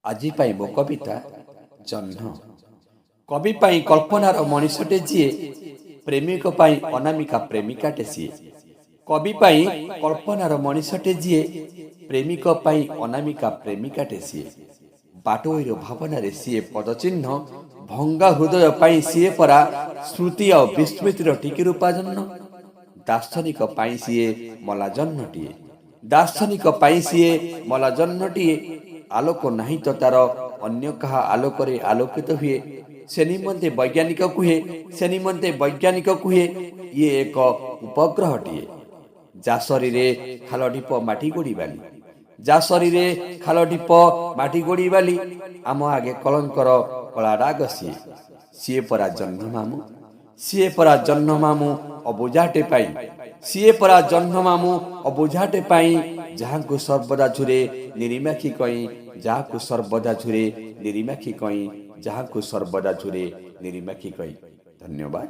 আজি ପାଇଁ ମୋ କବିତା ଜହ୍ନ। କବି ପାଇଁ କଳ୍ପନାର ମଣିଷଟେ ଯିଏ, ପ୍ରେମିକ ପାଇଁ ଅନାମିକା ପ୍ରେମିକାଟେ ସିଏ। କବି ପାଇଁ କଳ୍ପନାର ମଣିଷଟେ ଯିଏ, ପ୍ରେମିକ ପାଇଁ ଅନାମିକା ପ୍ରେମିକାଟେ ସିଏ। ବାଟୋଇର ଭାବନାରେ ସିଏ ପଦଚିହ୍ନ, ଭଙ୍ଗା ହୃଦୟ ପାଇଁ ସିଏ ପରା ସ୍ମୃତି ଆଉ ବିସ୍ମୃତିର ଟିକେ ରୂପା ଜହ୍ନ। ଦାର୍ଶନିକ ପାଇଁ ସିଏ ମଲା ଜହ୍ନଟିଏ, ଦାର୍ଶନିକ ପାଇଁ ସିଏ ମଲା ଜହ୍ନଟିଏ। ଆଲୋକ ନାହିଁ ତ ତାର ଅନ୍ୟ କାହା ଆଲୋକରେ ଆଲୋକିତ ହୁଏ, ସେ ନିମନ୍ତେ ବୈଜ୍ଞାନିକ କୁହେ, ସେ ନିମନ୍ତେ ବୈଜ୍ଞାନିକ କୁହେ ଇଏ ଏକ ଉପଗ୍ରହଟିଏ। ଯା ଶରୀରେ ଖାଲ ଢିପ ମାଟି ଗୋଡ଼ିବାଲି, ଯା ଶରୀରେ ଖାଲ ଢିପ ମାଟି ଗୋଡ଼ିବାଲି, ଆମ ଆଗେ କଳଙ୍କର କଳା ଦାଗ ସିଏ। ସିଏ ପରା ଜହ୍ନ ମାମୁଁ, ସିଏ ପରା ଜହ୍ନ ମାମୁଁ ଅବୁଝାଟେ ପାଇଁ, ସିଏ ପରା ଜହ୍ନ ମାମୁଁ ଅବୁଝାଟେ ପାଇଁ। ଯାହାଙ୍କୁ ସର୍ବଦା ଝୁରେ ନିରିମାଖି କଇଁ, ଯାହାକୁ ସର୍ବଦା ଝୁରେ ନିରିମାଖି କଇଁ, ଯାହାକୁ ସର୍ବଦା ଝୁରେ ନିରିମାଖି କଇଁ। ଧନ୍ୟବାଦ।